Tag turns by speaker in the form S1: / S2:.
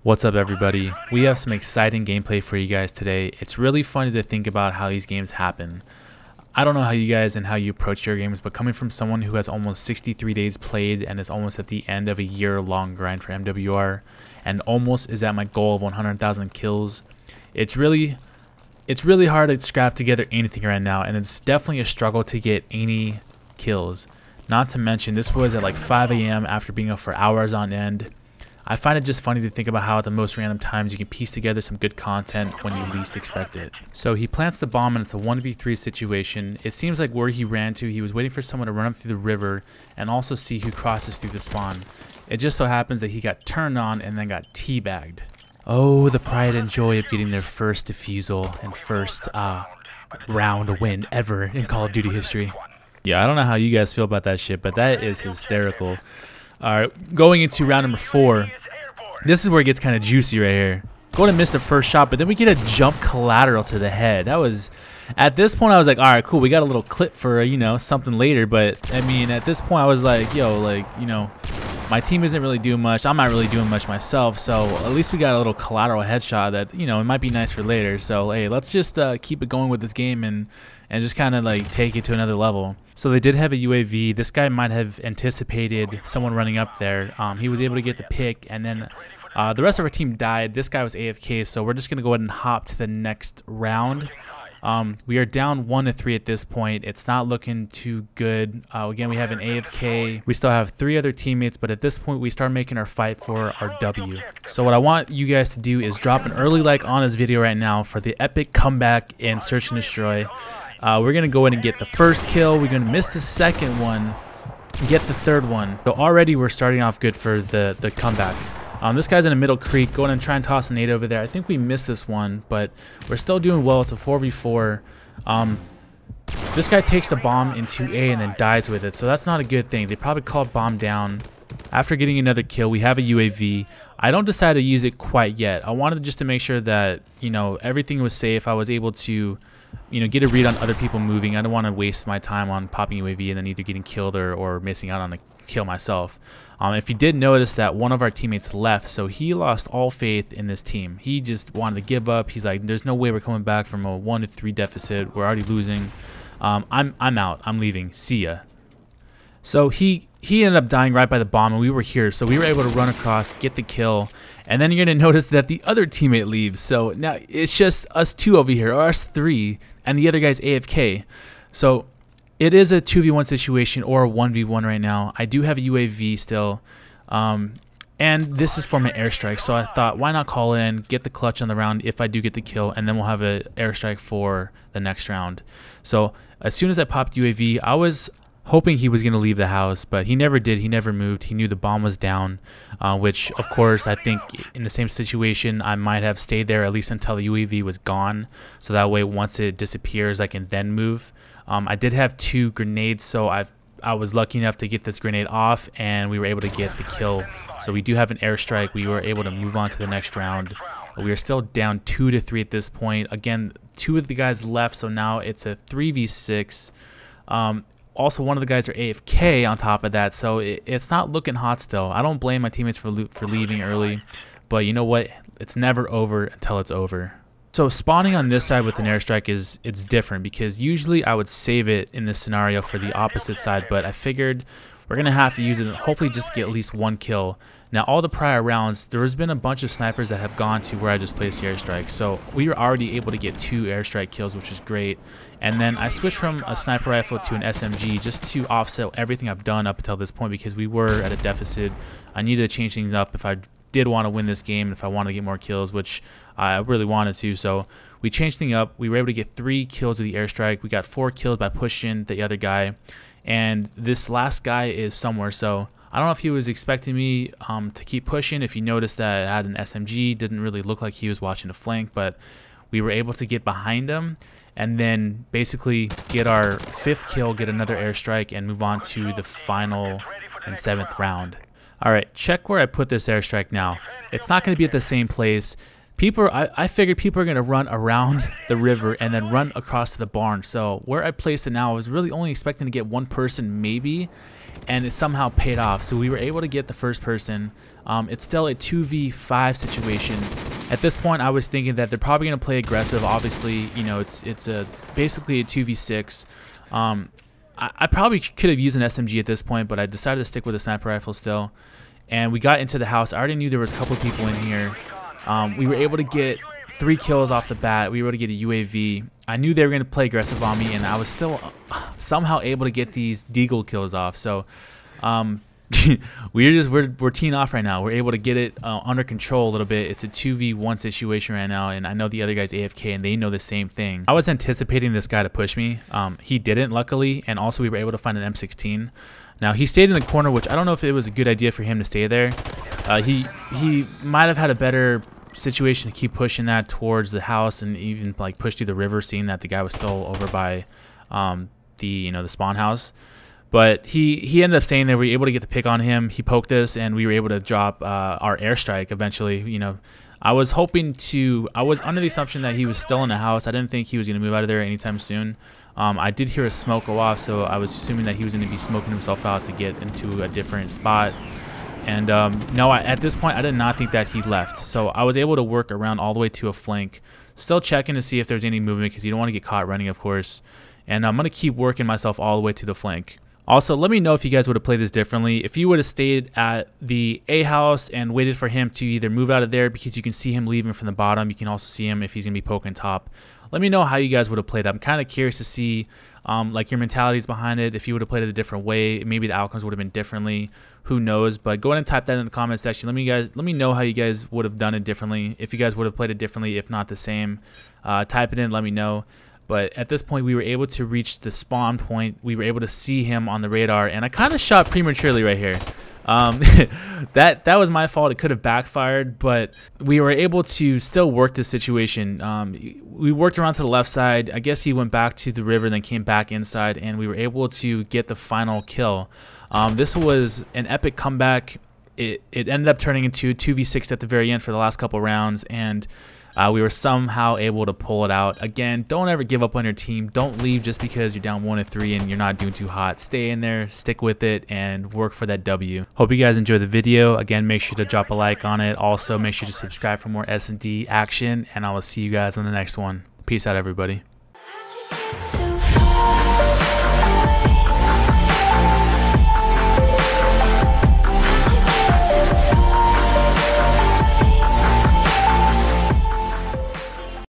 S1: What's up, everybody? We have some exciting gameplay for you guys today. It's really funny to think about how these games happen. I don't know how you guys and how you approach your games, but coming from someone who has almost 63 days played and is almost at the end of a year-long grind for MWR and almost is at my goal of 100,000 kills, it's really hard to scrap together anything right now, and it's definitely a struggle to get any kills. Not to mention, this was at like 5 a.m. after being up for hours on end. I find it just funny to think about how at the most random times you can piece together some good content when you least expect it. So he plants the bomb and it's a 1v3 situation. It seems like where he ran to, he was waiting for someone to run up through the river and also see who crosses through the spawn. It just so happens that he got turned on and then got teabagged. Oh, the pride and joy of getting their first defusal and first round win ever in Call of Duty history. Yeah, I don't know how you guys feel about that shit, but that is hysterical. Alright, going into round number 4. This is where it gets kind of juicy right here. Going to miss the first shot, but then we get a jump collateral to the head. That was, at this point I was like, alright, cool, we got a little clip for, you know, something later. But, I mean, at this point I was like, yo, like, you know, my team isn't really doing much. I'm not really doing much myself. So, at least we got a little collateral headshot that, you know, it might be nice for later. So, hey, let's just keep it going with this game and just kind of like take it to another level. So they did have a UAV. This guy might have anticipated someone running up there. He was able to get the pick, and then the rest of our team died. This guy was AFK, so we're just going to go ahead and hop to the next round. We are down 1-3 at this point. It's not looking too good. Again, we have an AFK. We still have 3 other teammates, but at this point, we start making our fight for our W. So what I want you guys to do is drop an early like on this video right now for the epic comeback in Search and Destroy. We're going to go ahead and get the first kill. We're going to miss the second one, get the third one. So already we're starting off good for the comeback. This guy's in a middle creek. Go ahead and try and toss a nade over there. I think we missed this one, but we're still doing well. It's a 4v4. This guy takes the bomb into A and then dies with it, so that's not a good thing. They probably called bomb down. After getting another kill, we have a UAV. I don't decide to use it quite yet. I wanted just to make sure that, you know, everything was safe. I was able to, you know, get a read on other people moving. I don't want to waste my time on popping UAV and then either getting killed or missing out on a kill myself. If you did notice that one of our teammates left, so he lost all faith in this team. He just wanted to give up. He's like, there's no way we're coming back from a 1-3 deficit. We're already losing. I'm out. I'm leaving. See ya. So he ended up dying right by the bomb, and we were here. So we were able to run across, get the kill, and then you're going to notice that the other teammate leaves. So now it's just us 2 over here, or us 3, and the other guy's AFK. So it is a 2v1 situation or a 1v1 right now. I do have a UAV still, and this is for my airstrike. So I thought, why not call in, get the clutch on the round if I do get the kill, and then we'll have an airstrike for the next round. So as soon as I popped UAV, I was hoping he was going to leave the house, but he never did. He never moved. He knew the bomb was down, which, of course, I think in the same situation, I might have stayed there at least until the UAV was gone. So that way, once it disappears, I can then move. I did have 2 grenades, so I was lucky enough to get this grenade off, and we were able to get the kill. So we do have an airstrike. We were able to move on to the next round. We are still down 2-3 at this point. Again, 2 of the guys left, so now it's a 3v6. Also, one of the guys are AFK on top of that, so it's not looking hot still. I don't blame my teammates for leaving early, but you know what? It's never over until it's over. So spawning on this side with an airstrike it's different, because usually I would save it in this scenario for the opposite side, but I figured we're going to have to use it hopefully just to get at least 1 kill. Now, all the prior rounds, there has been a bunch of snipers that have gone to where I just placed the airstrike. So we were already able to get 2 airstrike kills, which is great. And then I switched from a sniper rifle to an SMG just to offset everything I've done up until this point, because we were at a deficit. I needed to change things up if I did want to win this game, if I wanted to get more kills, which I really wanted to. So we changed things up. We were able to get 3 kills with the airstrike. We got 4 kills by pushing the other guy. And this last guy is somewhere, so I don't know if he was expecting me to keep pushing. If you noticed that I had an SMG, didn't really look like he was watching the flank, but we were able to get behind him and then basically get our 5th kill, get another airstrike, and move on to the final and 7th round. Alright, check where I put this airstrike now. It's not going to be at the same place. I figured people are going to run around the river and then run across to the barn. So where I placed it now, I was really only expecting to get 1 person maybe, and it somehow paid off. So we were able to get the first person. It's still a 2v5 situation. At this point, I was thinking that they're probably going to play aggressive. Obviously, you know, it's basically a 2v6. I probably could have used an SMG at this point, but I decided to stick with a sniper rifle still. And we got into the house. I already knew there was a couple people in here. We were able to get 3 kills off the bat. We were able to get a UAV. I knew they were going to play aggressive on me, and I was still somehow able to get these deagle kills off. So we're teeing off right now. We're able to get it under control a little bit. It's a 2v1 situation right now, and I know the other guy's AFK, and they know the same thing. I was anticipating this guy to push me. He didn't, luckily, and also we were able to find an M16. Now, he stayed in the corner, which I don't know if it was a good idea for him to stay there. He might have had a better situation to keep pushing that towards the house and even like push through the river, seeing that the guy was still over by the spawn house. But he ended up staying there. We were able to get the pick on him. He poked us, and we were able to drop our airstrike eventually. You know, I was under the assumption that he was still in the house. I didn't think he was going to move out of there anytime soon. I did hear a smoke go off, so I was assuming that he was going to be smoking himself out to get into a different spot. And no, at this point, I did not think that he left. So I was able to work around all the way to a flank, still checking to see if there's any movement because you don't want to get caught running, of course. And I'm going to keep working myself all the way to the flank. Also, let me know if you guys would have played this differently. If you would have stayed at the A house and waited for him to either move out of there, because you can see him leaving from the bottom. You can also see him if he's going to be poking top. Let me know how you guys would have played. I'm kind of curious to see like your mentalities behind it. If you would have played it a different way, maybe the outcomes would have been differently. Who knows? But go ahead and type that in the comment section. Let me know how you guys would have done it differently. If you guys would have played it differently, if not the same, type it in. Let me know. But at this point, we were able to reach the spawn point. We were able to see him on the radar, and I kind of shot prematurely right here. That was my fault. It could have backfired, but we were able to still work the situation. We worked around to the left side. I guess he went back to the river, then came back inside, and we were able to get the final kill. This was an epic comeback. It ended up turning into a 2v6 at the very end for the last couple rounds, and we were somehow able to pull it out. Again, don't ever give up on your team. Don't leave just because you're down 1-3 and you're not doing too hot. Stay in there, stick with it, and work for that W. Hope you guys enjoyed the video. Again, make sure to drop a like on it. Also, make sure to subscribe for more S&D action, and I will see you guys on the next one. Peace out, everybody.